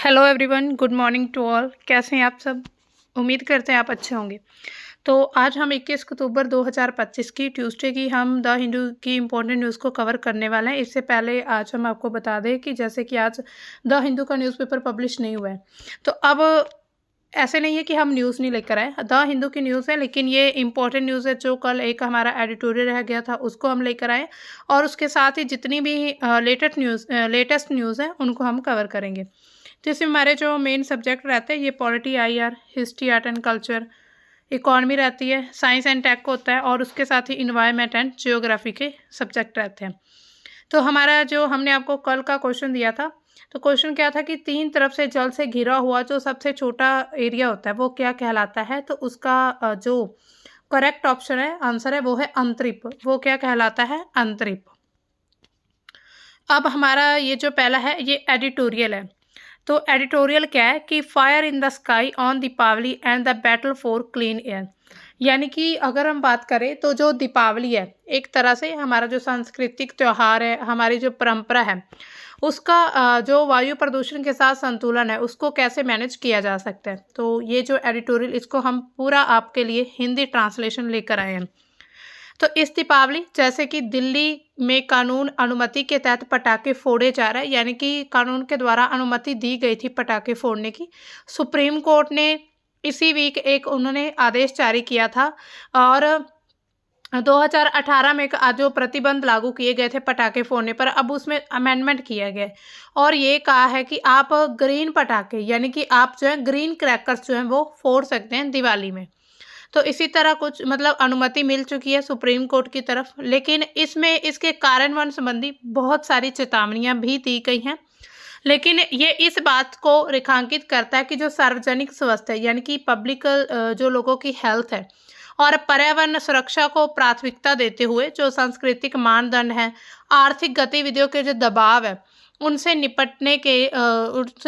Hello everyone, good morning to all. कैसे हैं आप सब? उम्मीद करते हैं आप अच्छे होंगे। तो आज हम 21 अक्टूबर 2025 की ट्यूसडे की हम द हिंदू की इम्पोर्टेंट न्यूज़ को कवर करने वाले हैं। इससे पहले आज हम आपको बता दें कि जैसे कि आज द हिंदू का न्यूज़पेपर पब्लिश नहीं हुआ है, तो अब ऐसे नहीं है कि हम न्यूज़ नहीं लेकर आए। द हिंदू की न्यूज़ है, लेकिन ये इम्पोर्टेंट न्यूज़ है जो कल एक हमारा एडिटोरियल रह गया था, उसको हम लेकर आए और उसके साथ ही जितनी भी लेटेस्ट न्यूज़ है उनको हम कवर करेंगे। तो इसमें हमारे जो मेन सब्जेक्ट रहते हैं ये polity, IR, history, art and culture, economy रहती है, साइंस एंड टेक होता है और उसके साथ ही इन्वायरमेंट एंड जियोग्राफी के सब्जेक्ट रहते हैं। तो हमारा जो हमने आपको कल का क्वेश्चन दिया था, तो क्वेश्चन क्या था कि तीन तरफ से जल से घिरा हुआ जो सबसे छोटा एरिया होता है वो क्या कहलाता है? तो उसका जो करेक्ट ऑप्शन है, आंसर है, वो है अंतरिप। वो क्या कहलाता है? अंतरिप। अब हमारा ये जो पहला है ये एडिटोरियल है। तो एडिटोरियल क्या है कि fire in the sky on Deepavali and the battle for clean air. यानी कि अगर हम बात करें तो जो दीपावली है एक तरह से हमारा जो सांस्कृतिक त्यौहार है, हमारी जो परंपरा है, उसका जो वायु प्रदूषण के साथ संतुलन है उसको कैसे मैनेज किया जा सकता है। तो ये जो एडिटोरियल, इसको हम पूरा आपके लिए हिंदी ट्रांसलेशन लेकर आए हैं। तो इस दीपावली जैसे कि दिल्ली में कानून अनुमति के तहत पटाखे फोड़े जा रहे हैं, यानी कि कानून के द्वारा अनुमति दी गई थी पटाखे फोड़ने की। सुप्रीम कोर्ट ने इसी वीक एक उन्होंने आदेश जारी किया था और 2018 में जो प्रतिबंध लागू किए गए थे पटाखे फोड़ने पर, अब उसमें अमेंडमेंट किया गया है और ये कहा है कि आप ग्रीन पटाखे, यानी कि आप जो है ग्रीन क्रैकर्स जो हैं वो फोड़ सकते हैं दिवाली में। तो इसी तरह कुछ मतलब अनुमति मिल चुकी है सुप्रीम कोर्ट की तरफ, लेकिन इसमें इसके कार्यान्वयन संबंधी बहुत सारी चेतावनियां भी दी गई हैं। लेकिन ये इस बात को रेखांकित करता है कि जो सार्वजनिक स्वास्थ्य है, यानी कि पब्लिक जो लोगों की हेल्थ है और पर्यावरण सुरक्षा को प्राथमिकता देते हुए जो सांस्कृतिक मानदंड है, आर्थिक गतिविधियों के जो दबाव है, उनसे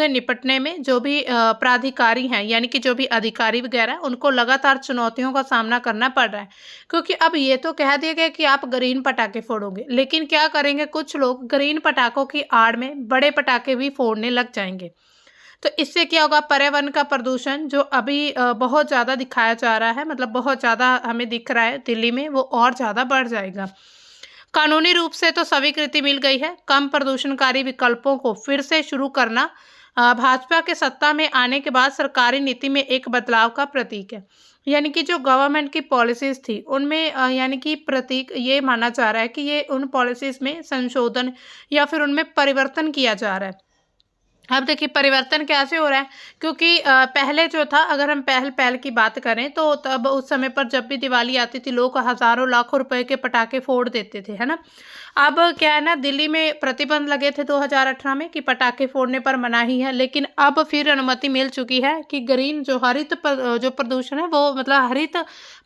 निपटने में जो भी प्राधिकारी हैं, यानी कि जो भी अधिकारी वगैरह, उनको लगातार चुनौतियों का सामना करना पड़ रहा है। क्योंकि अब ये तो कह दिया गया कि आप ग्रीन पटाखे फोड़ोगे, लेकिन क्या करेंगे कुछ लोग, ग्रीन पटाखों की आड़ में बड़े पटाखे भी फोड़ने लग जाएंगे। तो इससे क्या होगा? पर्यावरण का प्रदूषण जो अभी बहुत ज़्यादा दिखाया जा रहा है, मतलब बहुत ज़्यादा हमें दिख रहा है दिल्ली में, वो और ज़्यादा बढ़ जाएगा। कानूनी रूप से तो स्वीकृति मिल गई है कम प्रदूषणकारी विकल्पों को फिर से शुरू करना भाजपा के सत्ता में आने के बाद सरकारी नीति में एक बदलाव का प्रतीक है। यानी कि जो गवर्नमेंट की पॉलिसीज थी उनमें यानी कि प्रतीक ये माना जा रहा है कि ये उन पॉलिसीज में संशोधन या फिर उनमें परिवर्तन किया जा रहा है। अब देखिए परिवर्तन कैसे हो रहा है, क्योंकि पहले जो था, अगर हम पहल की बात करें तो तब उस समय पर जब भी दिवाली आती थी लोग हज़ारों लाखों रुपए के पटाखे फोड़ देते थे, है ना। अब क्या है ना, दिल्ली में प्रतिबंध लगे थे 2018 में कि पटाखे फोड़ने पर मनाही है, लेकिन अब फिर अनुमति मिल चुकी है कि ग्रीन जो जो प्रदूषण है वो मतलब हरित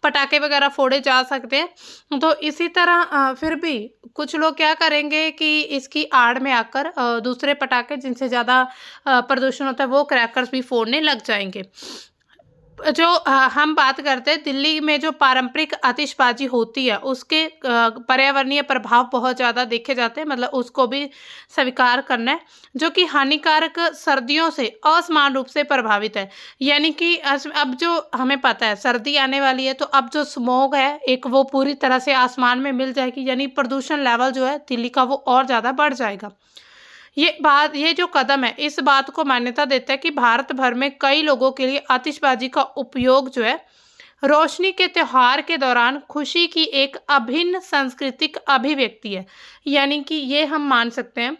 पटाखे वगैरह फोड़े जा सकते हैं। तो इसी तरह फिर भी कुछ लोग क्या करेंगे कि इसकी आड़ में आकर दूसरे पटाखे जिनसे ज़्यादा प्रदूषण होता है वो क्रैकर्स भी फोड़ने लग जाएंगे। जो हम बात करते हैं दिल्ली में जो पारंपरिक आतिशबाजी होती है उसके पर्यावरणीय प्रभाव बहुत ज़्यादा देखे जाते हैं, मतलब उसको भी स्वीकार करना है, जो कि हानिकारक सर्दियों से असमान रूप से प्रभावित है। यानी कि अब जो हमें पता है सर्दी आने वाली है, तो अब जो स्मोग है एक वो पूरी तरह से आसमान में मिल जाएगी, यानी प्रदूषण लेवल जो है दिल्ली का वो और ज़्यादा बढ़ जाएगा। ये जो कदम है इस बात को मान्यता देता है कि भारत भर में कई लोगों के लिए आतिशबाजी का उपयोग जो है रोशनी के त्योहार के दौरान खुशी की एक अभिन्न सांस्कृतिक अभिव्यक्ति है। यानी कि ये हम मान सकते हैं।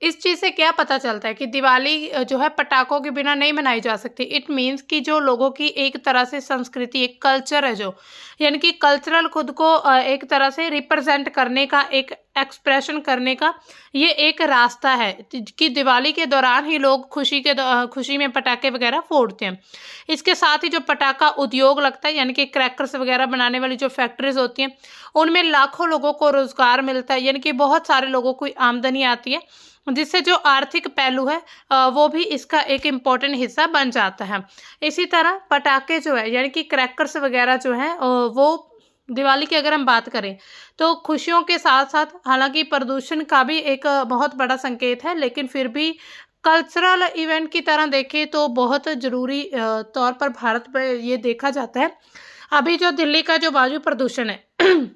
इस चीज़ से क्या पता चलता है कि दिवाली जो है पटाखों के बिना नहीं मनाई जा सकती। इट मीन्स कि जो लोगों की एक तरह से संस्कृति, एक कल्चर है जो, यानी कि कल्चरल खुद को एक तरह से रिप्रेजेंट करने का, एक एक्सप्रेशन करने का ये एक रास्ता है कि दिवाली के दौरान ही लोग खुशी में पटाखे वगैरह फोड़ते हैं। इसके साथ ही जो पटाखा उद्योग लगता है, यानी कि क्रैकर्स वगैरह बनाने वाली जो फैक्ट्रीज होती हैं, उनमें लाखों लोगों को रोजगार मिलता है, यानी कि बहुत सारे लोगों को आमदनी आती है, जिससे जो आर्थिक पहलू है वो भी इसका एक इम्पॉर्टेंट हिस्सा बन जाता है। इसी तरह पटाखे जो है, यानी कि क्रैकर्स वगैरह जो हैं वो दिवाली की अगर हम बात करें तो खुशियों के साथ साथ, हालांकि प्रदूषण का भी एक बहुत बड़ा संकेत है, लेकिन फिर भी कल्चरल इवेंट की तरह देखें तो बहुत ज़रूरी तौर पर भारत में ये देखा जाता है। अभी जो दिल्ली का जो वायु प्रदूषण है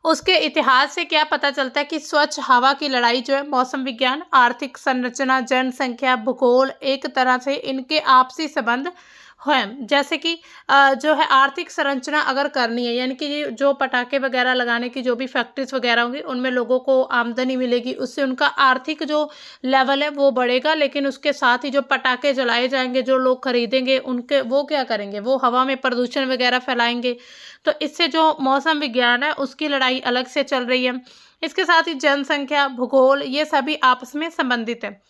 उसके इतिहास से क्या पता चलता है कि स्वच्छ हवा की लड़ाई जो है मौसम विज्ञान, आर्थिक संरचना, जनसंख्या, भूगोल एक तरह से इनके आपसी संबंध हैं। जैसे कि जो है आर्थिक संरचना अगर करनी है, यानी कि ये जो पटाखे वगैरह लगाने की जो भी फैक्ट्रीज वगैरह होंगी उनमें लोगों को आमदनी मिलेगी, उससे उनका आर्थिक जो लेवल है वो बढ़ेगा। लेकिन उसके साथ ही जो पटाखे जलाए जाएंगे, जो लोग खरीदेंगे उनके वो क्या करेंगे, वो हवा में प्रदूषण वगैरह फैलाएंगे। तो इससे जो मौसम विज्ञान है उसकी लड़ाई अलग से चल रही है। इसके साथ ही जनसंख्या, भूगोल ये सभी आपस में संबंधित है।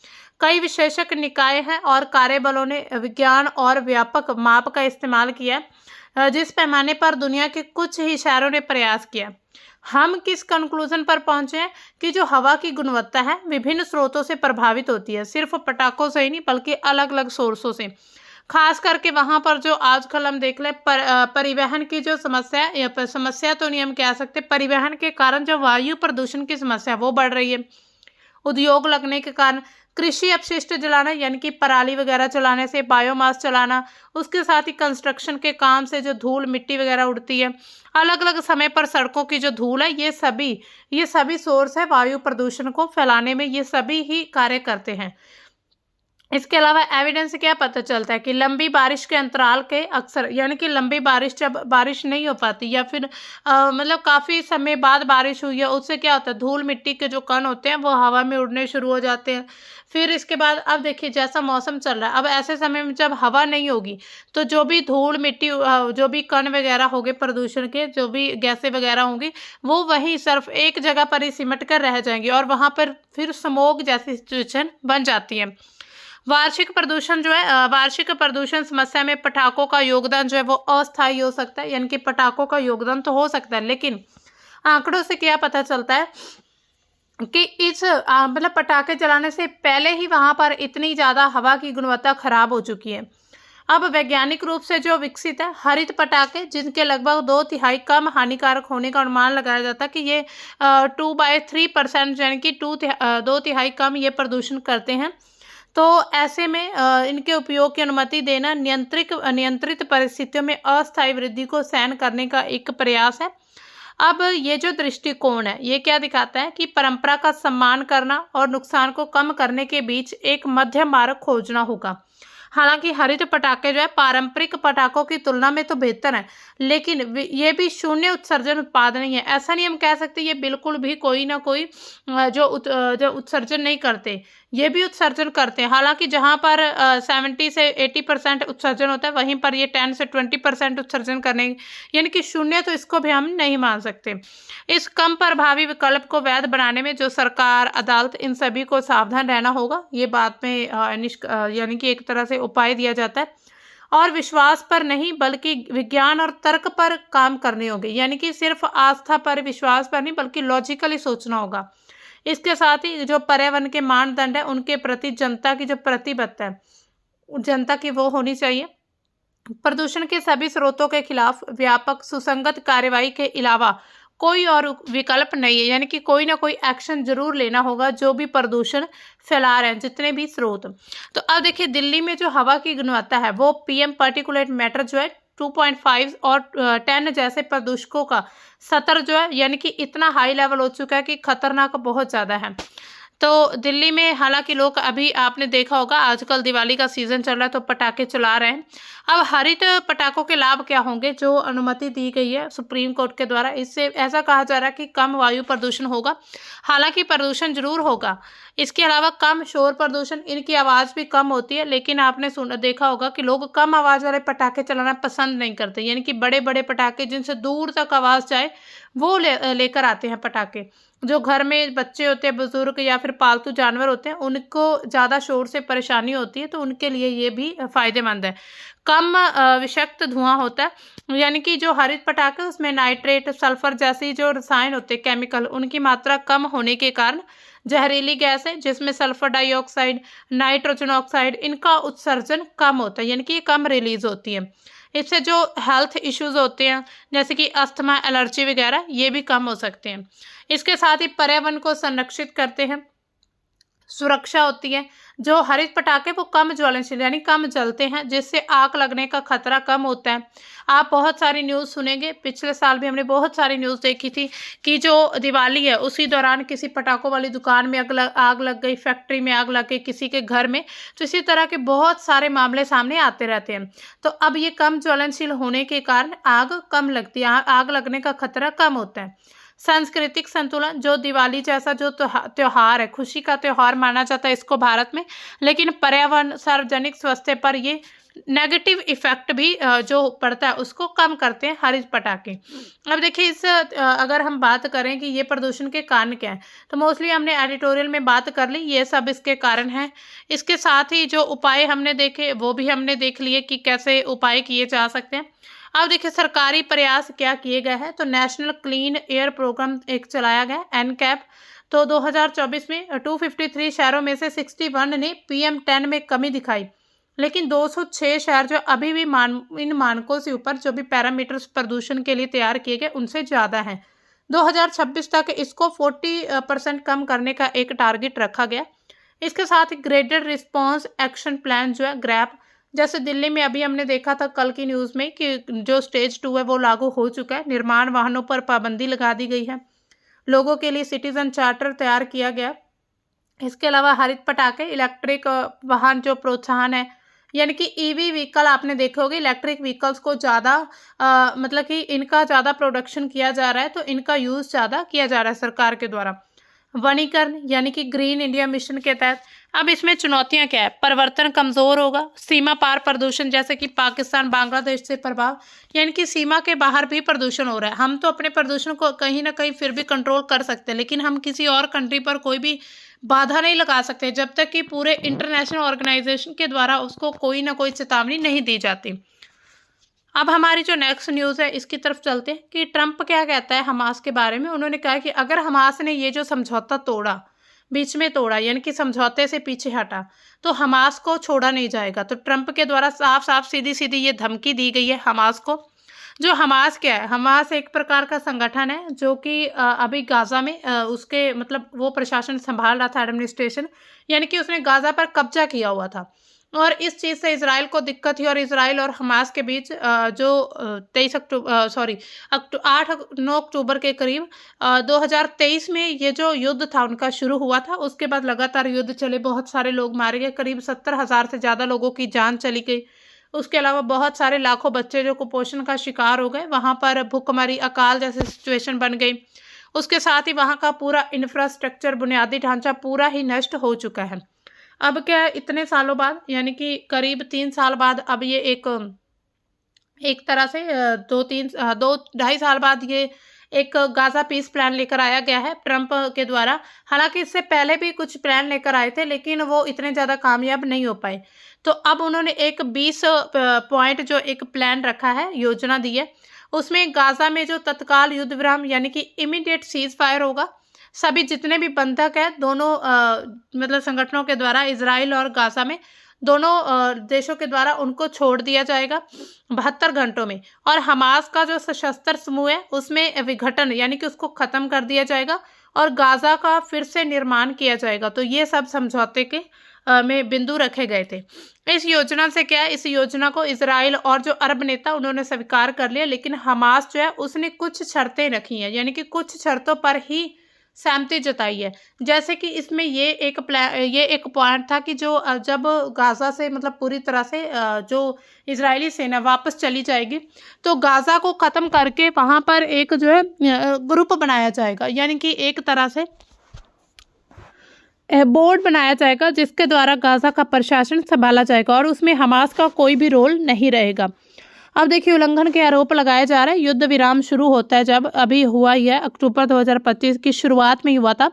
कई विशेषज्ञ निकाय हैं और कार्यबलों ने विज्ञान और व्यापक माप का इस्तेमाल किया, जिस पैमाने पर दुनिया के कुछ ही शहरों ने प्रयास किया। हम किस कंक्लूजन पर पहुंचे हैं कि जो हवा की गुणवत्ता है विभिन्न स्रोतों से प्रभावित होती है, सिर्फ पटाखों से ही नहीं बल्कि अलग अलग सोर्सों से। खास करके वहां पर जो आजकल हम देख लें परिवहन की जो समस्या है, या समस्या तो नहीं हम कह सकते, परिवहन के कारण जो वायु प्रदूषण की समस्या वो बढ़ रही है। उद्योग लगने के कारण, कृषि अपशिष्ट जलाना यानी कि पराली वगैरह जलाने से, बायोमास चलाना, उसके साथ ही कंस्ट्रक्शन के काम से जो धूल मिट्टी वगैरह उड़ती है, अलग अलग समय पर सड़कों की जो धूल है, ये सभी सोर्स है वायु प्रदूषण को फैलाने में, ये सभी ही कार्य करते हैं। इसके अलावा एविडेंस से क्या पता चलता है कि लंबी बारिश के अंतराल के अक्सर, यानी कि लंबी बारिश जब बारिश नहीं हो पाती या फिर मतलब काफ़ी समय बाद बारिश हुई है, उससे क्या होता है धूल मिट्टी के जो कण होते हैं वो हवा में उड़ने शुरू हो जाते हैं। फिर इसके बाद अब देखिए जैसा मौसम चल रहा है, अब ऐसे समय में जब हवा नहीं होगी तो जो भी धूल मिट्टी जो भी कण वगैरह होंगे प्रदूषण के, जो भी गैसें वगैरह होंगी वो वहीं सिर्फ एक जगह पर ही सिमट कर रह जाएंगी और वहाँ पर फिर स्मोक जैसी सिचुएशन बन जाती है। वार्षिक प्रदूषण जो है वार्षिक प्रदूषण समस्या में पटाखों का योगदान जो है वो अस्थायी हो सकता है, यानी कि पटाखों का योगदान तो हो सकता है, लेकिन आंकड़ों से क्या पता चलता है कि इस मतलब पटाखे चलाने से पहले ही वहां पर इतनी ज़्यादा हवा की गुणवत्ता खराब हो चुकी है। अब वैज्ञानिक रूप से जो विकसित है हरित पटाखे, जिनके लगभग 2/3 कम हानिकारक होने का अनुमान लगाया जाता है कि ये 2/3% यानी कि 2/3 कम ये प्रदूषण करते हैं। तो ऐसे में इनके उपयोग की अनुमति देना नियंत्रित परिस्थितियों में अस्थायी वृद्धि को सहन करने का एक प्रयास है। अब ये जो दृष्टिकोण है ये क्या दिखाता है कि परंपरा का सम्मान करना और नुकसान को कम करने के बीच एक मध्यम मार्ग खोजना होगा। हालांकि हरित पटाखे जो है पारंपरिक पटाखों की तुलना में तो बेहतर है, लेकिन ये भी शून्य उत्सर्जन उत्पाद नहीं है। ऐसा नहीं हम कह सकते ये बिल्कुल भी कोई ना कोई जो उत्सर्जन नहीं करते, ये भी उत्सर्जन करते हैं। हालांकि जहां पर 70 से 80% उत्सर्जन होता है वहीं पर ये 10 से 20% उत्सर्जन करने, यानी कि शून्य तो इसको भी हम नहीं मान सकते। इस कम प्रभावी विकल्प को वैध बनाने में जो सरकार, अदालत, इन सभी को सावधान रहना होगा। ये बात में यानी कि एक तरह से उपाय दिया जाता है और विश्वास पर नहीं बल्कि विज्ञान और तर्क पर काम करने होंगे, यानी कि सिर्फ आस्था पर, विश्वास पर नहीं बल्कि लॉजिकली सोचना होगा। इसके साथ ही जो पर्यावरण के मानदंड है उनके प्रति जनता की जो प्रतिबद्धता है, जनता की वो होनी चाहिए। प्रदूषण के सभी स्रोतों के खिलाफ व्यापक सुसंगत कार्रवाई के अलावा कोई और विकल्प नहीं है, यानी कि कोई ना कोई एक्शन जरूर लेना होगा जो भी प्रदूषण फैला रहे हैं, जितने भी स्रोत। तो अब देखिए दिल्ली में जो हवा की गुणवत्ता है वो पीएम पार्टिकुलेट मैटर जो है 2.5 और 10 जैसे प्रदूषकों का स्तर जो है, यानी कि इतना हाई लेवल हो चुका है कि खतरनाक बहुत ज़्यादा है। तो दिल्ली में हालांकि लोग, अभी आपने देखा होगा आजकल दिवाली का सीजन चल रहा है तो पटाखे चला रहे हैं। अब हरित पटाखों के लाभ क्या होंगे जो अनुमति दी गई है सुप्रीम कोर्ट के द्वारा, इससे ऐसा कहा जा रहा है कि कम वायु प्रदूषण होगा। हालांकि प्रदूषण जरूर होगा, इसके अलावा कम शोर प्रदूषण, इनकी आवाज़ भी कम होती है, लेकिन आपने देखा होगा कि लोग कम आवाज़ वाले पटाखे चलाना पसंद नहीं करते, यानी कि बड़े बड़े पटाखे जिनसे दूर तक आवाज़ जाए वो लेकर आते हैं पटाखे। जो घर में बच्चे होते हैं, बुजुर्ग या फिर पालतू जानवर होते हैं, उनको ज़्यादा शोर से परेशानी होती है, तो उनके लिए ये भी फ़ायदेमंद है। कम विषाक्त धुआं होता है, यानी कि जो हरित पटाखे उसमें नाइट्रेट, सल्फर जैसी जो रसायन होते हैं केमिकल, उनकी मात्रा कम होने के कारण जहरीली गैस है जिसमें सल्फर डाइऑक्साइड, नाइट्रोजन ऑक्साइड, इनका उत्सर्जन कम होता है, यानी कि ये कम रिलीज होती है। इससे जो हेल्थ इश्यूज होते हैं जैसे कि अस्थमा, एलर्जी वगैरह, ये भी कम हो सकते हैं। इसके साथ ही पर्यावरण को संरक्षित करते हैं। सुरक्षा होती है। जो हरित पटाखे वो कम ज्वलनशील यानी कम जलते हैं, जिससे आग लगने का खतरा कम होता है। आप बहुत सारी न्यूज़ सुनेंगे, पिछले साल भी हमने बहुत सारी न्यूज़ देखी थी कि जो दिवाली है उसी दौरान किसी पटाखों वाली दुकान में आग लग गई, फैक्ट्री में आग लग गई, किसी के घर में। तो इसी तरह के बहुत सारे मामले सामने आते रहते हैं। तो अब ये कम ज्वलनशील होने के कारण आग कम लगती है, आग लगने का खतरा कम होता है। सांस्कृतिक संतुलन, जो दिवाली जैसा जो त्योहार है, खुशी का त्योहार माना जाता है इसको भारत में, लेकिन पर्यावरण, सार्वजनिक स्वास्थ्य पर ये नेगेटिव इफेक्ट भी जो पड़ता है उसको कम करते हैं हरित पटाखे। अब देखिए अगर हम बात करें कि ये प्रदूषण के कारण क्या है, तो मोस्टली हमने एडिटोरियल में बात कर ली, ये सब इसके कारण हैं। इसके साथ ही जो उपाय हमने देखे वो भी हमने देख लिए कि कैसे उपाय किए जा सकते हैं। अब देखिए सरकारी प्रयास क्या किए गए हैं, तो नेशनल क्लीन एयर प्रोग्राम एक चलाया गया एनकैप। तो 2024 में 253 शहरों में से 61 ने PM10 में कमी दिखाई, लेकिन 206 शहर जो अभी भी इन मानकों से ऊपर, जो भी पैरामीटर्स प्रदूषण के लिए तैयार किए गए उनसे ज़्यादा हैं। 2026 तक इसको 40% कम करने का एक टारगेट रखा गया। इसके साथ ही ग्रेडेड रिस्पॉन्स एक्शन प्लान जो है ग्रैप, जैसे दिल्ली में अभी हमने देखा था कल की न्यूज़ में कि जो स्टेज 2 है वो लागू हो चुका है, निर्माण वाहनों पर पाबंदी लगा दी गई है, लोगों के लिए सिटीजन चार्टर तैयार किया गया। इसके अलावा हरित पटाखे, इलेक्ट्रिक वाहन जो प्रोत्साहन है, यानी कि ईवी व्हीकल आपने देखे होंगे, इलेक्ट्रिक व्हीकल्स को ज़्यादा मतलब कि इनका ज़्यादा प्रोडक्शन किया जा रहा है, तो इनका यूज़ ज़्यादा किया जा रहा है सरकार के द्वारा। वनीकरण यानी कि ग्रीन इंडिया मिशन के तहत अब इसमें चुनौतियां क्या है, परिवर्तन कमजोर होगा, सीमा पार प्रदूषण जैसे कि पाकिस्तान बांग्लादेश से प्रभाव, यानी कि सीमा के बाहर भी प्रदूषण हो रहा है। हम तो अपने प्रदूषण को कहीं ना कहीं फिर भी कंट्रोल कर सकते हैं, लेकिन हम किसी और कंट्री पर कोई भी बाधा नहीं लगा सकते जब तक कि पूरे इंटरनेशनल ऑर्गेनाइजेशन के द्वारा उसको कोई ना कोई चेतावनी नहीं दी जाती। अब हमारी जो नेक्स्ट न्यूज़ है इसकी तरफ चलते हैं कि ट्रंप क्या कहता है हमास के बारे में। उन्होंने कहा कि अगर हमास ने ये जो समझौता तोड़ा, बीच में तोड़ा, यानी कि समझौते से पीछे हटा, तो हमास को छोड़ा नहीं जाएगा। तो ट्रंप के द्वारा साफ साफ सीधी सीधी ये धमकी दी गई है हमास को। जो हमास क्या है, हमास एक प्रकार का संगठन है जो कि अभी गाज़ा में उसके मतलब वो प्रशासन संभाल रहा था, एडमिनिस्ट्रेशन, यानी कि उसने गाज़ा पर कब्जा किया हुआ था। और इस चीज़ से इसराइल को दिक्कत थी और इसराइल और हमास के बीच जो 8-9 अक्टूबर के करीब 2023 में ये जो युद्ध था उनका शुरू हुआ था। उसके बाद लगातार युद्ध चले, बहुत सारे लोग मारे गए, करीब 70,000 से ज़्यादा लोगों की जान चली गई। उसके अलावा बहुत सारे लाखों बच्चे जो कुपोषण का शिकार हो गए, वहाँ पर भूखमरी, अकाल जैसे सिचुएशन बन गई। उसके साथ ही वहाँ का पूरा इंफ्रास्ट्रक्चर, बुनियादी ढांचा पूरा ही नष्ट हो चुका है। अब क्या है, इतने सालों बाद, यानी कि करीब 3 साल बाद, अब ये एक तरह से 2-2.5 साल बाद ये एक गाज़ा पीस प्लान लेकर आया गया है ट्रंप के द्वारा। हालांकि इससे पहले भी कुछ प्लान लेकर आए थे, लेकिन वो इतने ज़्यादा कामयाब नहीं हो पाए। तो अब उन्होंने एक 20 पॉइंट जो एक प्लान रखा है, योजना दी है। उसमें गाज़ा में जो तत्काल युद्ध विराम यानी कि इमीडिएट सीज फायर होगा, सभी जितने भी बंधक हैं दोनों मतलब संगठनों के द्वारा, इजराइल और गाज़ा में दोनों देशों के द्वारा उनको छोड़ दिया जाएगा 72 घंटों में। और हमास का जो सशस्त्र समूह है उसमें विघटन यानी कि उसको ख़त्म कर दिया जाएगा और गाज़ा का फिर से निर्माण किया जाएगा। तो ये सब समझौते के में बिंदु रखे गए थे। इस योजना से क्या है, इस योजना को इजराइल और जो अरब नेता उन्होंने स्वीकार कर लिया, लेकिन हमास जो है उसने कुछ शर्तें रखी हैं, यानी कि कुछ शर्तों पर ही सहमति जताई है। जैसे कि इसमें ये एक पॉइंट था कि जो जब गाज़ा से मतलब पूरी तरह से जो इजरायली सेना वापस चली जाएगी, तो गाज़ा को ख़त्म करके वहाँ पर एक जो है ग्रुप बनाया जाएगा, यानी कि एक तरह से बोर्ड बनाया जाएगा जिसके द्वारा गाज़ा का प्रशासन संभाला जाएगा और उसमें हमास का कोई भी रोल नहीं रहेगा। अब देखिए उल्लंघन के आरोप लगाए जा रहे हैं। युद्ध विराम शुरू होता है जब, अभी हुआ ही है, अक्टूबर 2025 की शुरुआत में ही हुआ था।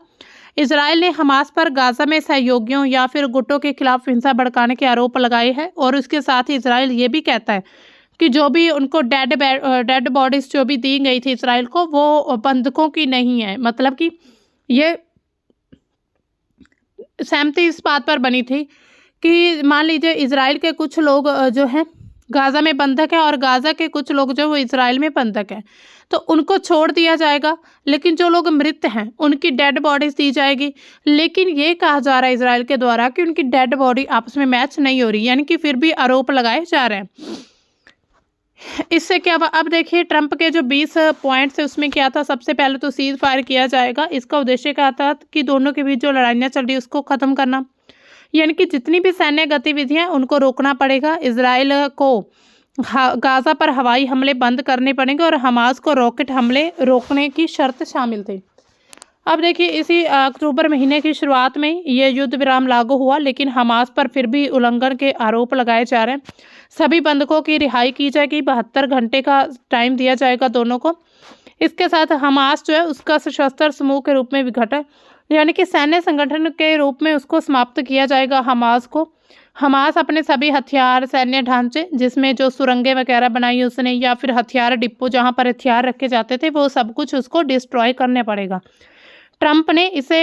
इजराइल ने हमास पर गाज़ा में सहयोगियों या फिर गुटों के खिलाफ हिंसा भड़काने के आरोप लगाए हैं और उसके साथ ही इजराइल ये भी कहता है कि जो भी उनको डेड बॉडीज जो भी दी गई थी इजराइल को, वो बंधकों की नहीं है। मतलब कि ये सहमति इस बात पर बनी थी कि मान लीजिए इजराइल के कुछ लोग जो हैं गाज़ा में बंधक हैं और गाज़ा के कुछ लोग जो वो इज़राइल में बंधक हैं, तो उनको छोड़ दिया जाएगा। लेकिन जो लोग मृत हैं उनकी डेड बॉडीज़ दी जाएगी। लेकिन ये कहा जा रहा है इज़राइल के द्वारा कि उनकी डेड बॉडी आपस में मैच नहीं हो रही, यानी कि फिर भी आरोप लगाए जा रहे हैं। इससे क्या हुआ, अब देखिए ट्रंप के जो 20 पॉइंट्स है उसमें क्या था, सबसे पहले तो सीज फायर किया जाएगा। इसका उद्देश्य क्या था कि दोनों के बीच जो लड़ाइयाँ चल रही है उसको ख़त्म करना, यानी कि जितनी भी सैन्य गतिविधियां उनको रोकना पड़ेगा। इजराइल को गाज़ा पर हवाई हमले बंद करने पड़ेंगे और हमास को रॉकेट हमले रोकने की शर्त शामिल थी। अब देखिए इसी अक्टूबर महीने की शुरुआत में ये युद्ध विराम लागू हुआ, लेकिन हमास पर फिर भी उल्लंघन के आरोप लगाए जा रहे हैं। सभी बंधकों की रिहाई की जाएगी, 72 घंटे का टाइम दिया जाएगा दोनों को। इसके साथ हमास जो है उसका सशस्त्र समूह के रूप में विघटन, यानी कि सैन्य संगठन के रूप में उसको समाप्त किया जाएगा हमास को। हमास अपने सभी हथियार, सैन्य ढांचे जिसमें जो सुरंगें वगैरह बनाई उसने, या फिर हथियार डिपो जहां पर हथियार रखे जाते थे, वो सब कुछ उसको डिस्ट्रॉय करने पड़ेगा। ट्रंप ने इसे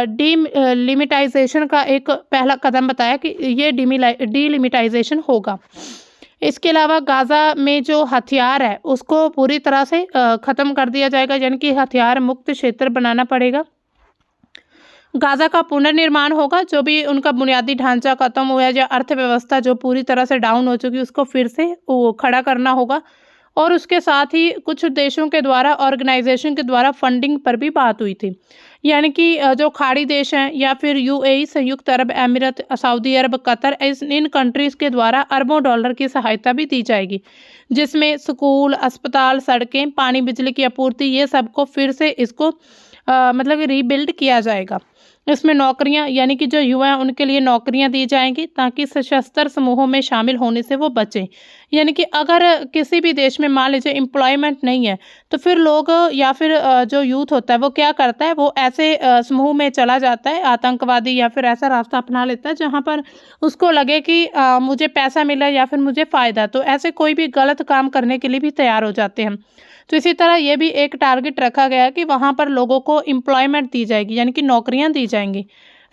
डीलिमिटाइजेशन का एक पहला कदम बताया कि ये डीलिमिटाइजेशन होगा। इसके अलावा गाज़ा में जो हथियार है उसको पूरी तरह से ख़त्म कर दिया जाएगा, यानी कि हथियार मुक्त क्षेत्र बनाना पड़ेगा। गाज़ा का पुनर्निर्माण होगा, जो भी उनका बुनियादी ढांचा खत्म हुआ है या अर्थव्यवस्था जो पूरी तरह से डाउन हो चुकी है उसको फिर से वो खड़ा करना होगा। और उसके साथ ही कुछ देशों के द्वारा, ऑर्गेनाइजेशन के द्वारा फंडिंग पर भी बात हुई थी, यानी कि जो खाड़ी देश हैं या फिर यूएई, संयुक्त अरब अमीरात, सऊदी अरब, कतर, इन कंट्रीज़ के द्वारा अरबों डॉलर की सहायता भी दी जाएगी, जिसमें स्कूल, अस्पताल, सड़कें, पानी, बिजली की आपूर्ति, ये सबको फिर से इसको मतलब रीबिल्ड किया जाएगा। इसमें नौकरियां, यानी कि जो युवा हैं उनके लिए नौकरियां दी जाएंगी ताकि सशस्त्र समूहों में शामिल होने से वो बचें। यानी कि अगर किसी भी देश में मान लीजिए एम्प्लॉयमेंट नहीं है, तो फिर लोग या फिर जो यूथ होता है वो क्या करता है, वो ऐसे समूह में चला जाता है, आतंकवादी, या फिर ऐसा रास्ता अपना लेता है जहाँ पर उसको लगे कि मुझे पैसा मिला या फिर मुझे फ़ायदा, तो ऐसे कोई भी गलत काम करने के लिए भी तैयार हो जाते हैं। तो इसी तरह ये भी एक टारगेट रखा गया है कि वहाँ पर लोगों को एम्प्लॉयमेंट दी जाएगी, यानी कि नौकरियाँ दी जाएंगी।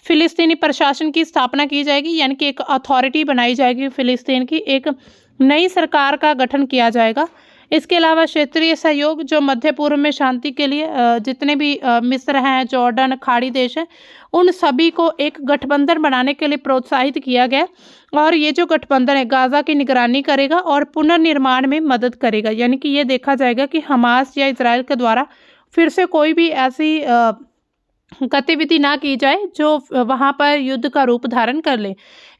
फ़िलिस्तीनी प्रशासन की स्थापना की जाएगी, यानी कि एक अथॉरिटी बनाई जाएगी फ़िलिस्तीन की, एक नई सरकार का गठन किया जाएगा। इसके अलावा क्षेत्रीय सहयोग, जो मध्य पूर्व में शांति के लिए जितने भी मिस्र हैं, जॉर्डन, खाड़ी देश हैं, उन सभी को एक गठबंधन बनाने के लिए प्रोत्साहित किया गया। और ये जो गठबंधन है गाज़ा की निगरानी करेगा और पुनर्निर्माण में मदद करेगा, यानी कि ये देखा जाएगा कि हमास या इजराइल के द्वारा फिर से कोई भी ऐसी गतिविधि ना की जाए जो वहाँ पर युद्ध का रूप धारण कर ले।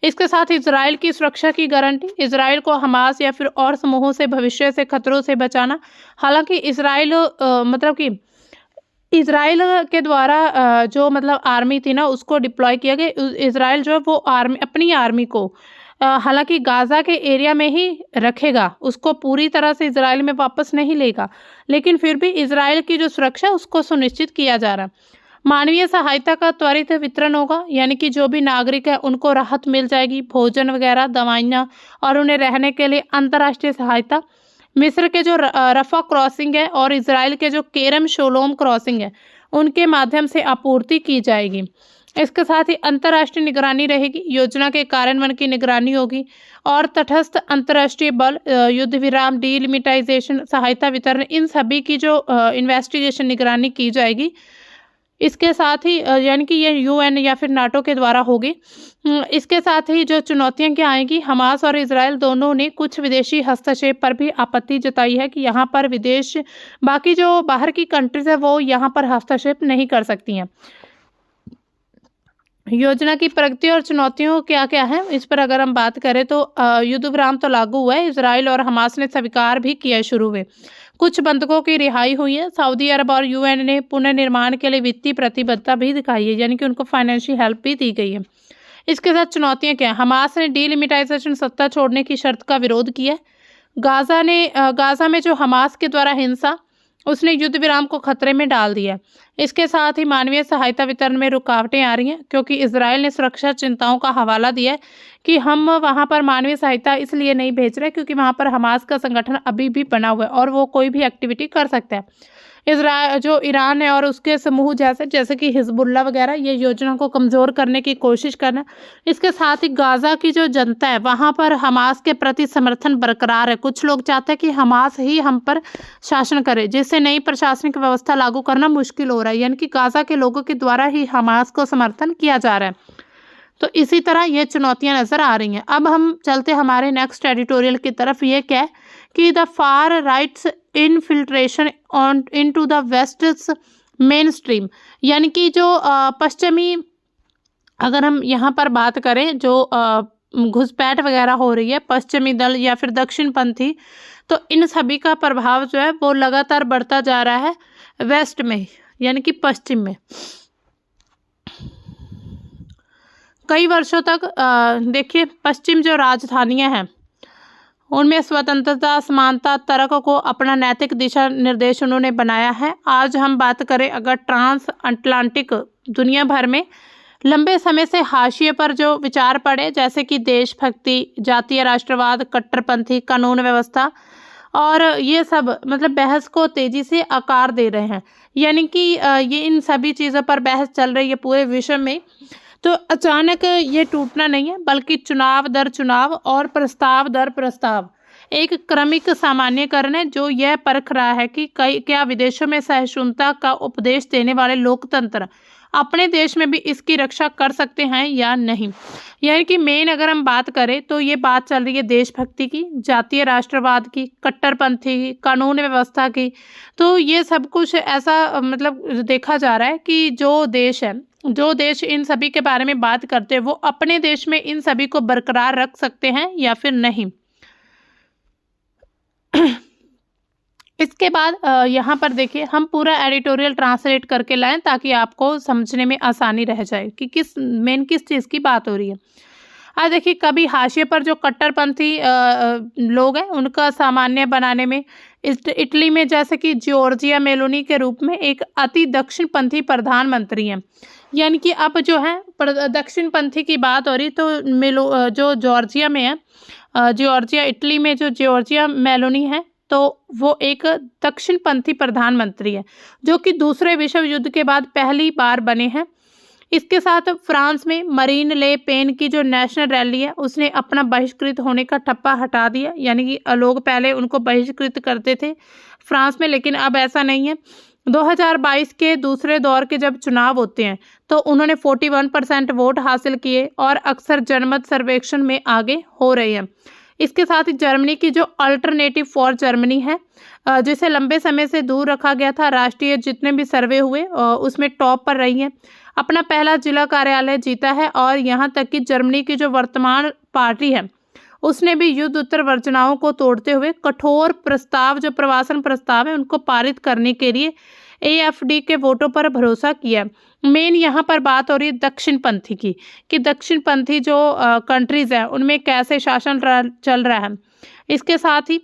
इसके साथ इजराइल की सुरक्षा की गारंटी, इजराइल को हमास या फिर और समूहों से भविष्य से खतरों से बचाना। हालांकि इजराइल मतलब कि इजराइल के द्वारा जो मतलब आर्मी थी ना उसको डिप्लॉय किया गया। इजराइल जो है वो आर्मी, अपनी आर्मी को हालांकि गाज़ा के एरिया में ही रखेगा, उसको पूरी तरह से इजराइल में वापस नहीं लेगा, लेकिन फिर भी इजराइल की जो सुरक्षा उसको सुनिश्चित किया जा रहा है। मानवीय सहायता का त्वरित वितरण होगा, यानी कि जो भी नागरिक है उनको राहत मिल जाएगी, भोजन वगैरह, दवाइयाँ, और उन्हें रहने के लिए अंतर्राष्ट्रीय सहायता। मिस्र के जो रफा क्रॉसिंग है और इजराइल के जो केरम शोलोम क्रॉसिंग है उनके माध्यम से आपूर्ति की जाएगी। इसके साथ ही अंतर्राष्ट्रीय निगरानी रहेगी, योजना के कार्यान्वयन की निगरानी होगी, और तटस्थ अंतर्राष्ट्रीय बल, युद्ध विराम, डीलिमिटाइजेशन, सहायता वितरण, इन सभी की जो इन्वेस्टिगेशन, निगरानी की जाएगी। इसके साथ ही यानी कि ये यूएन या फिर नाटो के द्वारा होगी। इसके साथ ही जो चुनौतियां क्या आएंगी, हमास और इजराइल दोनों ने कुछ विदेशी हस्तक्षेप पर भी आपत्ति जताई है कि यहाँ पर विदेश, बाकी जो बाहर की कंट्रीज है वो यहाँ पर हस्तक्षेप नहीं कर सकती हैं। योजना की प्रगति और चुनौतियों क्या क्या है, इस पर अगर हम बात करें तो युद्ध विराम तो लागू हुआ है, इजराइल और हमास ने स्वीकार भी किया है शुरू में। कुछ बंधकों की रिहाई हुई है। सऊदी अरब और यूएन ने पुनर्निर्माण के लिए वित्तीय प्रतिबद्धता भी दिखाई है, यानी कि उनको फाइनेंशियल हेल्प भी दी गई है। इसके साथ चुनौतियां क्या है, हमास ने डीलिमिटाइजेशन, सत्ता छोड़ने की शर्त का विरोध किया। गाज़ा में जो हमास के द्वारा हिंसा, उसने युद्ध विराम को खतरे में डाल दिया। इसके साथ ही मानवीय सहायता वितरण में रुकावटें आ रही हैं, क्योंकि इजराइल ने सुरक्षा चिंताओं का हवाला दिया है कि हम वहां पर मानवीय सहायता इसलिए नहीं भेज रहे क्योंकि वहां पर हमास का संगठन अभी भी बना हुआ है और वो कोई भी एक्टिविटी कर सकता है। जो ईरान है और उसके समूह जैसे कि हिजबुल्ला वगैरह, ये योजना को कमज़ोर करने की कोशिश करना। इसके साथ ही गाज़ा की जो जनता है वहाँ पर हमास के प्रति समर्थन बरकरार है। कुछ लोग चाहते हैं कि हमास ही हम पर शासन करे, जिससे नई प्रशासनिक व्यवस्था लागू करना मुश्किल हो रहा है, यानी कि गाज़ा के लोगों के द्वारा ही हमास को समर्थन किया जा रहा है। तो इसी तरह ये चुनौतियां नज़र आ रही हैं। अब हम चलते हमारे नेक्स्ट एडिटोरियल की तरफ। ये क्या है कि the far rights infiltration on into the wastes main stream, यानी कि जो पश्चिमी, अगर हम यहाँ पर बात करें, जो घुसपैठ वगैरह हो रही है पश्चिमी दल या फिर दक्षिणपंथी, तो इन सभी का प्रभाव जो है वो लगातार बढ़ता जा रहा है वेस्ट में, यानी कि पश्चिम में। कई वर्षों तक देखिए पश्चिम जो राजधानियां हैं उनमें स्वतंत्रता, समानता, तर्क को अपना नैतिक दिशा निर्देश उन्होंने बनाया है। आज हम बात करें अगर ट्रांस अटलांटिक दुनिया भर में लंबे समय से हाशिए पर जो विचार पड़े, जैसे कि देशभक्ति, जातीय राष्ट्रवाद, कट्टरपंथी, कानून व्यवस्था, और ये सब मतलब बहस को तेजी से आकार दे रहे हैं, यानी कि ये इन सभी चीज़ों पर बहस चल रही है पूरे विश्व में। तो अचानक ये टूटना नहीं है, बल्कि चुनाव दर चुनाव और प्रस्ताव दर प्रस्ताव एक क्रमिक सामान्यकरण है जो यह परख रहा है कि क्या विदेशों में सहिष्णुता का उपदेश देने वाले लोकतंत्र अपने देश में भी इसकी रक्षा कर सकते हैं या नहीं। यानी कि मेन अगर हम बात करें तो ये बात चल रही है देशभक्ति की, जातीय राष्ट्रवाद की, कट्टरपंथी की, कानून व्यवस्था की। तो ये सब कुछ ऐसा मतलब देखा जा रहा है कि जो देश इन सभी के बारे में बात करते हैं वो अपने देश में इन सभी को बरकरार रख सकते हैं या फिर नहीं। इसके बाद यहाँ पर देखिए हम पूरा एडिटोरियल ट्रांसलेट करके लाएं ताकि आपको समझने में आसानी रह जाए कि किस चीज़ की बात हो रही है। आज देखिए कभी हाशिए पर जो कट्टरपंथी लोग हैं उनका सामान्य बनाने में इटली में जैसे कि जॉर्जिया मेलोनी के रूप में एक अति दक्षिणपंथी प्रधानमंत्री हैं। यानी कि अब जो है दक्षिणपंथी की बात हो रही, तो जो जॉर्जिया में है, जॉर्जिया इटली में जो जॉर्जिया मेलोनी है, तो वो एक दक्षिणपंथी प्रधानमंत्री है जो कि दूसरे विश्व युद्ध के बाद पहली बार बने हैं। इसके साथ फ्रांस में मरीन ले पेन की जो नेशनल रैली है उसने अपना बहिष्कृत होने का ठप्पा हटा दिया, यानी कि लोग पहले उनको बहिष्कृत करते थे फ्रांस में, लेकिन अब ऐसा नहीं है। 2022 के दूसरे दौर के जब चुनाव होते हैं तो उन्होंने 41% वोट हासिल किए और अक्सर जनमत सर्वेक्षण में आगे हो रहे हैं। इसके साथ ही जर्मनी की जो अल्टरनेटिव फॉर जर्मनी है, जिसे लंबे समय से दूर रखा गया था, राष्ट्रीय जितने भी सर्वे हुए उसमें टॉप पर रही है, अपना पहला जिला कार्यालय जीता है, और यहाँ तक कि जर्मनी की जो वर्तमान पार्टी है उसने भी युद्ध उत्तर वर्जनाओं को तोड़ते हुए कठोर प्रस्ताव, जो प्रवासन प्रस्ताव है, उनको पारित करने के लिए AFD के वोटों पर भरोसा किया। मेन यहाँ पर बात हो रही है दक्षिणपंथी की, कि दक्षिणपंथी जो कंट्रीज हैं उनमें कैसे शासन चल रहा है। इसके साथ ही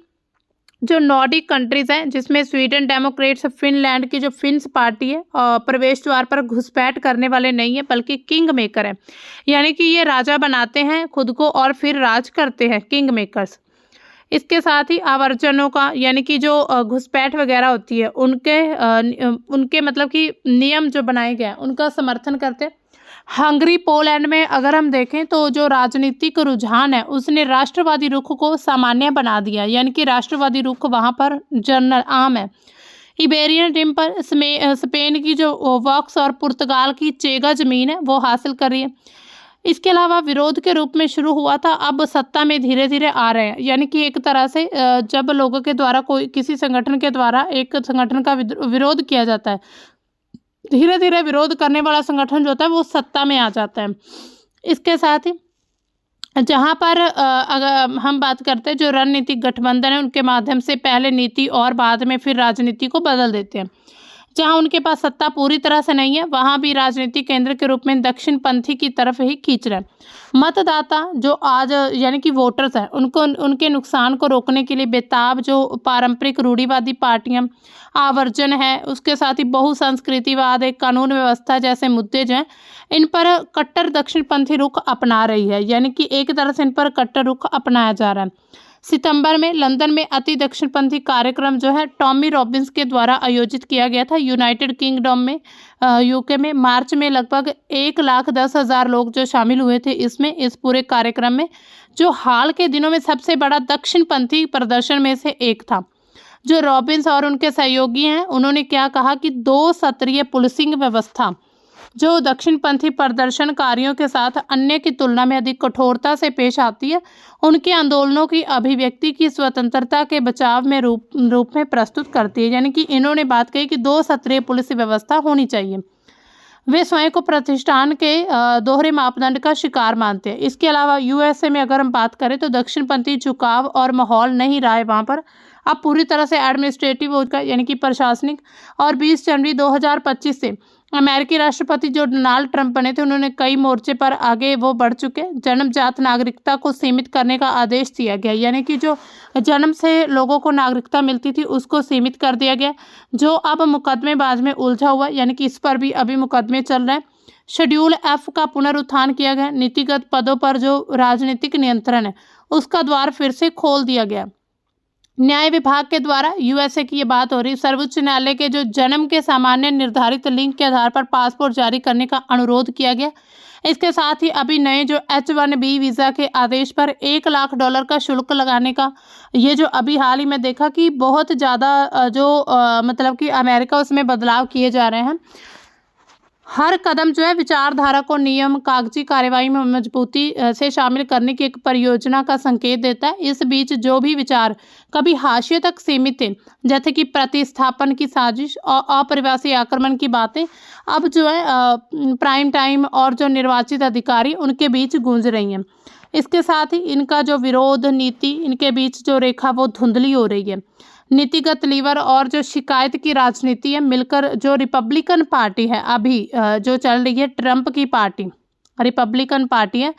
जो नॉर्डिक कंट्रीज हैं जिसमें स्वीडन डेमोक्रेट्स, फिनलैंड की जो फिन्स पार्टी है, प्रवेश द्वार पर घुसपैठ करने वाले नहीं है बल्कि किंग मेकर है, यानी कि ये राजा बनाते हैं खुद को और फिर राज करते हैं, किंग मेकर्स। इसके साथ ही आवर्जनों का, यानी कि जो घुसपैठ वगैरह होती है उनके मतलब कि नियम जो बनाए गए हैं उनका समर्थन करते हैं। हंगरी, पोलैंड में अगर हम देखें तो जो राजनीतिक रुझान है उसने राष्ट्रवादी रुख को सामान्य बना दिया, यानी कि राष्ट्रवादी रुख वहाँ पर जनरल आम है। इबेरियन रिम पर स्पेन की जो वॉक्स और पुर्तगाल की चेगा जमीन है वो हासिल कर रही है। इसके अलावा विरोध के रूप में शुरू हुआ था, अब सत्ता में धीरे धीरे आ रहे हैं, यानी कि एक तरह से जब लोगों के द्वारा किसी संगठन के द्वारा एक संगठन का विरोध किया जाता है, धीरे धीरे विरोध करने वाला संगठन जो होता है वो सत्ता में आ जाता है। इसके साथ ही जहाँ पर अगर हम बात करते हैं जो रणनीतिक गठबंधन है उनके माध्यम से पहले नीति और बाद में फिर राजनीति को बदल देते हैं। जहाँ उनके पास सत्ता पूरी तरह से नहीं है वहाँ भी राजनीतिक केंद्र के रूप में दक्षिणपंथी की तरफ ही खींच रहे हैं। मतदाता जो आज यानी कि वोटर्स हैं उनको उनके नुकसान को रोकने के लिए बेताब जो पारंपरिक रूढ़िवादी पार्टियां, आवर्जन है, उसके साथ ही बहुसंस्कृतिवाद, एक कानून व्यवस्था जैसे मुद्दे जो हैं इन पर कट्टर दक्षिणपंथी रुख अपना रही है, यानी कि एक तरह से इन पर कट्टर रुख अपनाया जा रहा है। सितंबर में लंदन में अति दक्षिणपंथी कार्यक्रम जो है टॉमी रॉबिन्स के द्वारा आयोजित किया गया था यूनाइटेड किंगडम में, यूके में। मार्च में लगभग 1,10,000 लोग जो शामिल हुए थे इसमें, इस पूरे कार्यक्रम में, जो हाल के दिनों में सबसे बड़ा दक्षिणपंथी प्रदर्शन में से एक था। जो रॉबिन्स और उनके सहयोगी हैं, उन्होंने क्या कहा कि 2 स्तरीय पुलिसिंग व्यवस्था जो दक्षिणपंथी प्रदर्शनकारियों के साथ अन्य की तुलना में अधिक कठोरता से पेश आती है, उनके आंदोलनों की अभिव्यक्ति की स्वतंत्रता के बचाव में रूप में प्रस्तुत करती है। यानी कि इन्होंने बात कही कि 2 स्तरीय पुलिस व्यवस्था होनी चाहिए। वे स्वयं को प्रतिष्ठान के दोहरे मापदंड का शिकार मानते हैं। इसके अलावा यूएसए में अगर हम बात करें तो दक्षिणपंथी झुकाव और माहौल नहीं रहा है वहाँ पर, अब पूरी तरह से एडमिनिस्ट्रेटिव हो चुका है, यानी कि प्रशासनिक। और 20 जनवरी 2025 से अमेरिकी राष्ट्रपति जो डोनाल्ड ट्रंप बने थे, उन्होंने कई मोर्चे पर आगे वो बढ़ चुके। जन्मजात नागरिकता को सीमित करने का आदेश दिया गया, यानी कि जो जन्म से लोगों को नागरिकता मिलती थी उसको सीमित कर दिया गया, जो अब मुकदमेबाज में उलझा हुआ, यानी कि इस पर भी अभी मुकदमे चल रहे हैं। शेड्यूल एफ का पुनरुत्थान किया गया। नीतिगत पदों पर जो राजनीतिक नियंत्रण है उसका द्वार फिर से खोल दिया गया। न्याय विभाग के द्वारा, यूएसए की ये बात हो रही, सर्वोच्च न्यायालय के जो जन्म के सामान्य निर्धारित लिंक के आधार पर पासपोर्ट जारी करने का अनुरोध किया गया। इसके साथ ही अभी नए जो H-1B वीज़ा के आदेश पर $1,00,000 का शुल्क लगाने का, ये जो अभी हाल ही में देखा कि बहुत ज़्यादा मतलब कि अमेरिका उसमें बदलाव किए जा रहे हैं। हर कदम जो है विचारधारा को नियम कागजी कार्यवाही में मजबूती से शामिल करने की एक परियोजना का संकेत देता है। इस बीच जो भी विचार कभी हाशिए तक सीमित थे, जैसे कि प्रतिस्थापन की साजिश और अप्रवासी आक्रमण की बातें, अब जो है प्राइम टाइम और जो निर्वाचित अधिकारी उनके बीच गूंज रही हैं। इसके साथ ही इनका जो विरोध नीति, इनके बीच जो रेखा वो धुंधली हो रही है। नीतिगत लीवर और जो शिकायत की राजनीति है मिलकर जो रिपब्लिकन पार्टी है अभी जो चल रही है, ट्रंप की पार्टी रिपब्लिकन पार्टी है,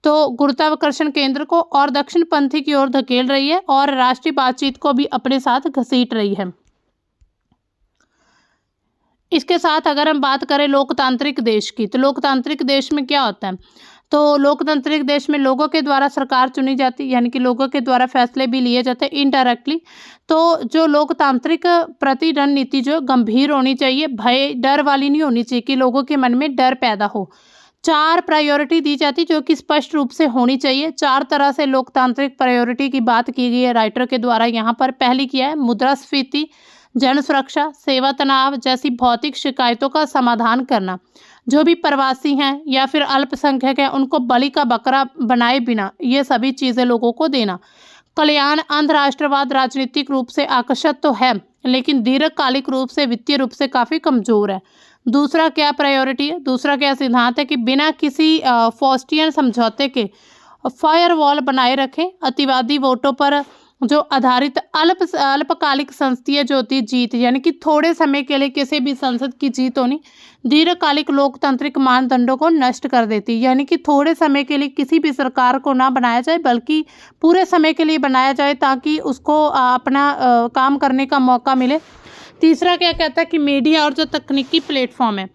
तो गुरुत्वाकर्षण केंद्र को और दक्षिणपंथी की ओर धकेल रही है और राष्ट्रीय बातचीत को भी अपने साथ घसीट रही है। इसके साथ अगर हम बात करें लोकतांत्रिक देश की, तो लोकतांत्रिक देश में क्या होता है, तो लोकतांत्रिक देश में लोगों के द्वारा सरकार चुनी जाती, यानी कि लोगों के द्वारा फैसले भी लिए जाते हैं इनडायरेक्टली। तो जो लोकतांत्रिक प्रति रणनीति जो गंभीर होनी चाहिए, भय डर वाली नहीं होनी चाहिए कि लोगों के मन में डर पैदा हो। 4 प्रायोरिटी दी जाती जो कि स्पष्ट रूप से होनी चाहिए। 4 तरह से लोकतांत्रिक प्रायोरिटी की बात की गई है राइटर के द्वारा यहाँ पर। पहली किया है मुद्रास्फीति, जन सुरक्षा, सेवा तनाव जैसी भौतिक शिकायतों का समाधान करना। जो भी प्रवासी हैं या फिर अल्पसंख्यक हैं उनको बलि का बकरा बनाए बिना ये सभी चीज़ें लोगों को देना। कल्याण, अंधराष्ट्रवाद राजनीतिक रूप से आकर्षक तो है लेकिन दीर्घकालिक रूप से वित्तीय रूप से काफ़ी कमज़ोर है। दूसरा क्या प्रायोरिटी है, दूसरा क्या सिद्धांत है कि बिना किसी फॉस्टियन समझौते के फायरवॉल बनाए रखें। अतिवादी वोटों पर जो आधारित अल्पकालिक संसदीय जो होती है जीत, यानी कि थोड़े समय के लिए किसी भी संसद की जीत होनी, दीर्घकालिक लोकतांत्रिक मानदंडों को नष्ट कर देती है। यानी कि थोड़े समय के लिए किसी भी सरकार को ना बनाया जाए बल्कि पूरे समय के लिए बनाया जाए ताकि उसको अपना काम करने का मौका मिले। तीसरा क्या कहता है कि मीडिया और जो तकनीकी प्लेटफॉर्म है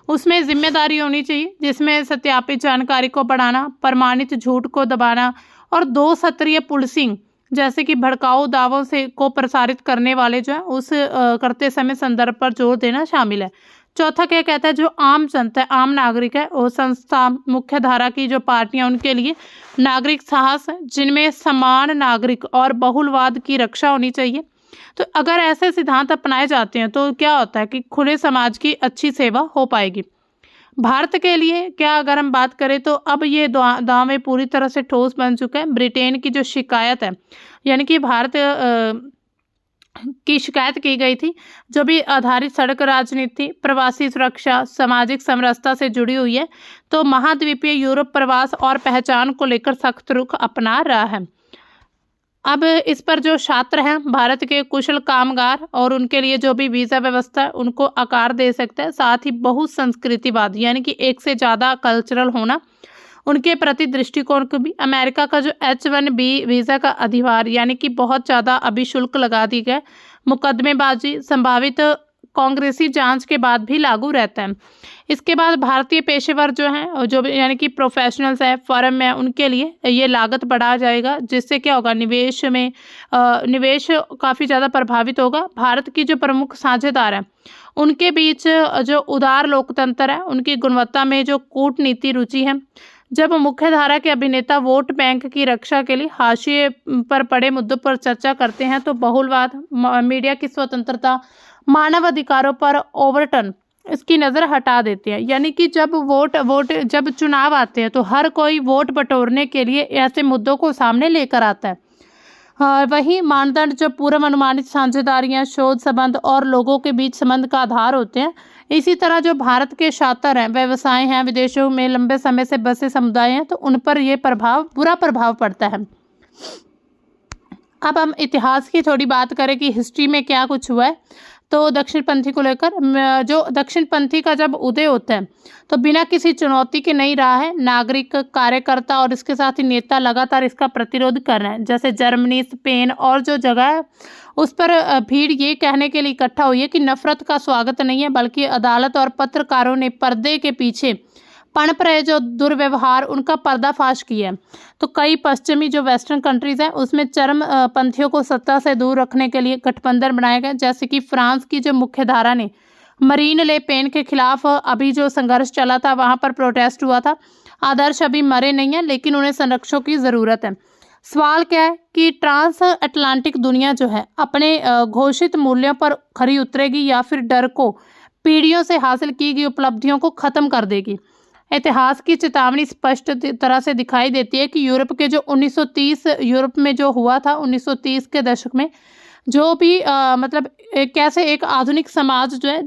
उसमें जिम्मेदारी होनी चाहिए, जिसमें सत्यापित जानकारी को बढ़ाना, प्रमाणित झूठ को दबाना और 2 स्तरीय पुलिसिंग जैसे कि भड़काऊ दावों से को प्रसारित करने वाले जो है उस करते समय संदर्भ पर जोर देना शामिल है। चौथा क्या कहता है, जो आम जनता है, आम नागरिक है, वो संस्था मुख्य धारा की जो पार्टियां उनके लिए नागरिक साहस है जिनमें समान नागरिक और बहुलवाद की रक्षा होनी चाहिए। तो अगर ऐसे सिद्धांत अपनाए जाते हैं तो क्या होता है कि खुले समाज की अच्छी सेवा हो पाएगी। भारत के लिए क्या अगर हम बात करें तो अब ये दावे पूरी तरह से ठोस बन चुका है। ब्रिटेन की जो शिकायत है, यानी कि भारत की शिकायत की गई थी जो भी आधारित सड़क राजनीति, प्रवासी सुरक्षा, सामाजिक समरसता से जुड़ी हुई है, तो महाद्वीपीय यूरोप प्रवास और पहचान को लेकर सख्त रुख अपना रहा है। अब इस पर जो छात्र हैं भारत के कुशल कामगार और उनके लिए जो भी वीज़ा व्यवस्था है उनको आकार दे सकता है। साथ ही बहुसंस्कृतिवाद यानी कि एक से ज़्यादा कल्चरल होना, उनके प्रति दृष्टिकोण को भी। अमेरिका का जो H-1B वीज़ा का अधिभार यानी कि बहुत ज़्यादा अभी शुल्क लगा दी गया, मुकदमेबाजी, संभावित कांग्रेसी जांच के बाद भी लागू रहता है। इसके बाद भारतीय पेशेवर जो हैं, जो यानी कि प्रोफेशनल्स हैं, फर्म में, उनके लिए ये लागत बढ़ा जाएगा, जिससे क्या होगा, निवेश काफ़ी ज़्यादा प्रभावित होगा। भारत की जो प्रमुख साझेदार हैं उनके बीच जो उदार लोकतंत्र है उनकी गुणवत्ता में जो कूटनीति रुचि है। जब मुख्यधारा के अभिनेता वोट बैंक की रक्षा के लिए हाशिए पर पड़े मुद्दों पर चर्चा करते हैं तो बहुलवाद, मीडिया की स्वतंत्रता, मानव अधिकारों पर ओवरटर्न इसकी नज़र हटा देते हैं। यानी कि जब चुनाव आते हैं तो हर कोई वोट बटोरने के लिए ऐसे मुद्दों को सामने लेकर आता है। वही मानदंड जो पूर्व अनुमानित साझेदारियां, शोध संबंध और लोगों के बीच संबंध का आधार होते हैं। इसी तरह जो भारत के शातिर हैं, व्यवसाय हैं, विदेशों में लंबे समय से बसे समुदाय हैं, तो उन पर यह बुरा प्रभाव पड़ता है। अब हम इतिहास की थोड़ी बात करें कि हिस्ट्री में क्या कुछ हुआ है। तो दक्षिणपंथी को लेकर, जो दक्षिणपंथी का जब उदय होता है तो बिना किसी चुनौती के नहीं रहा है। नागरिक, कार्यकर्ता और इसके साथ ही नेता लगातार इसका प्रतिरोध कर रहे हैं। जैसे जर्मनी, स्पेन और जो जगह है उस पर भीड़ ये कहने के लिए इकट्ठा हुई है कि नफरत का स्वागत नहीं है, बल्कि अदालत और पत्रकारों ने पर्दे के पीछे पनप रहे जो दुर्व्यवहार उनका पर्दाफाश किया है। तो कई पश्चिमी जो वेस्टर्न कंट्रीज हैं उसमें चरम पंथियों को सत्ता से दूर रखने के लिए गठबंधन बनाए गए। जैसे कि फ्रांस की जो मुख्यधारा ने मरीन ले पेन के खिलाफ अभी जो संघर्ष चला था, वहां पर प्रोटेस्ट हुआ था। आदर्श अभी मरे नहीं हैं, लेकिन उन्हें संरक्षकों की ज़रूरत है। सवाल क्या है कि ट्रांस अटलांटिक दुनिया जो है अपने घोषित मूल्यों पर खरी उतरेगी या फिर डर को, पीढ़ियों से हासिल की गई उपलब्धियों को ख़त्म कर देगी। इतिहास की चेतावनी स्पष्ट तरह से दिखाई देती है कि यूरोप के जो 1930 यूरोप में जो हुआ था 1930 के दशक में, जो भी कैसे एक आधुनिक समाज जो है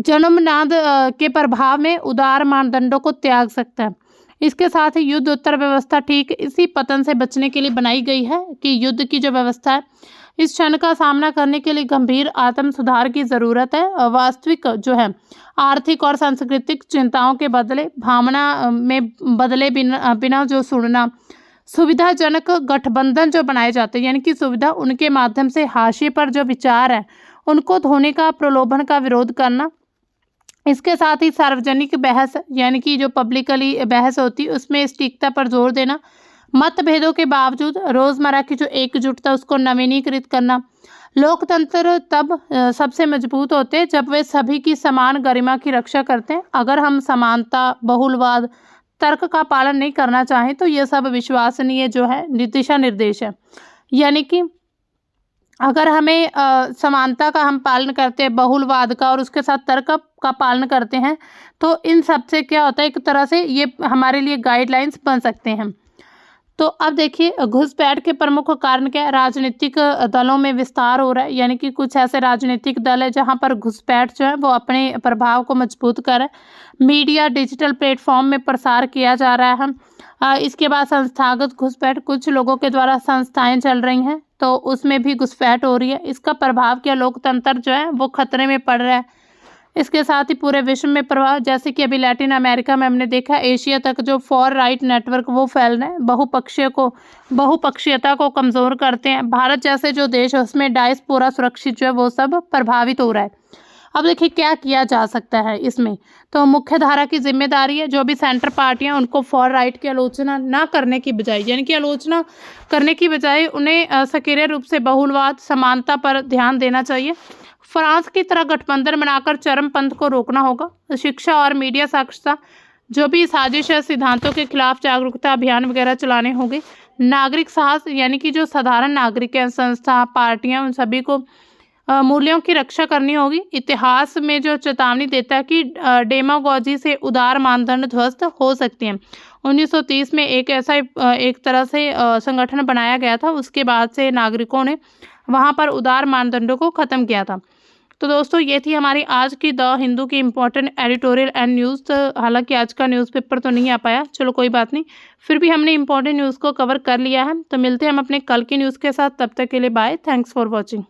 जन्मनाद के प्रभाव में उदार मानदंडों को त्याग सकता है। इसके साथ ही युद्ध उत्तर व्यवस्था ठीक इसी पतन से बचने के लिए बनाई गई है कि युद्ध की जो व्यवस्था है इस क्षण का सामना करने के लिए गंभीर आत्म सुधार की ज़रूरत है। वास्तविक जो है आर्थिक और सांस्कृतिक चिंताओं के बदले भावना में बदले बिना जो सुनना, सुविधाजनक गठबंधन जो बनाए जाते हैं, यानी कि सुविधा उनके माध्यम से हाशिए पर जो विचार है उनको धोने का, प्रलोभन का विरोध करना। इसके साथ ही सार्वजनिक बहस, यानी कि जो पब्लिकली बहस होती है उसमें सटीकता पर जोर देना। मतभेदों के बावजूद रोज़मर्रा की जो एकजुटता उसको नवीनीकृत करना। लोकतंत्र तब सबसे मजबूत होते हैं जब वे सभी की समान गरिमा की रक्षा करते हैं। अगर हम समानता, बहुलवाद, तर्क का पालन नहीं करना चाहें तो ये सब विश्वसनीय जो है दिशा निर्देश है। यानी कि अगर हमें समानता का हम पालन करते हैं, बहुलवाद का और उसके साथ तर्क का पालन करते हैं, तो इन सब से क्या होता है, एक तरह से ये हमारे लिए गाइडलाइंस बन सकते हैं। तो अब देखिए घुसपैठ के प्रमुख कारण क्या है। राजनीतिक दलों में विस्तार हो रहा है, यानी कि कुछ ऐसे राजनीतिक दल है जहां पर घुसपैठ जो है वो अपने प्रभाव को मजबूत कर मीडिया, डिजिटल प्लेटफॉर्म में प्रसार किया जा रहा है। इसके बाद संस्थागत घुसपैठ, कुछ लोगों के द्वारा संस्थाएं चल रही हैं तो उसमें भी घुसपैठ हो रही है। इसका प्रभाव क्या, लोकतंत्र जो है वो खतरे में पड़ रहा है। इसके साथ ही पूरे विश्व में प्रभाव, जैसे कि अभी लैटिन अमेरिका में हमने देखा, एशिया तक जो फॉर राइट नेटवर्क वो फैल रहे हैं, बहुपक्षीयता को कमज़ोर करते हैं। भारत जैसे जो देश है उसमें डायस्पोरा सुरक्षित जो है वो सब प्रभावित हो रहा है। अब देखिए क्या किया जा सकता है इसमें। तो मुख्य धारा की जिम्मेदारी है, जो भी सेंटर पार्टियां उनको फॉर राइट की आलोचना ना करने की बजाय, यानी कि आलोचना करने की बजाय उन्हें सक्रिय रूप से बहुलवाद, समानता पर ध्यान देना चाहिए। फ्रांस की तरह गठबंधन बनाकर चरमपंथ को रोकना होगा। शिक्षा और मीडिया साक्षरता, जो भी साजिश है, सिद्धांतों के खिलाफ जागरूकता अभियान वगैरह चलाने होंगे। नागरिक साहस, यानी कि जो साधारण नागरिक हैं, संस्था, पार्टियां, उन सभी को मूल्यों की रक्षा करनी होगी। इतिहास में जो चेतावनी देता है कि डेमागोजी से उदार मानदंड ध्वस्त हो सकते हैं। 1930 में एक ऐसा एक तरह से संगठन बनाया गया था, उसके बाद से नागरिकों ने वहाँ पर उदार मानदंडों को ख़त्म किया था। तो दोस्तों ये थी हमारी आज की द हिंदू की इम्पोर्टेंट एडिटोरियल एंड न्यूज़। हालांकि आज का न्यूज़पेपर तो नहीं आ पाया, चलो कोई बात नहीं, फिर भी हमने इम्पोर्टेंट न्यूज़ को कवर कर लिया है। तो मिलते हैं हम अपने कल की न्यूज़ के साथ, तब तक के लिए बाय, थैंक्स फॉर वॉचिंग।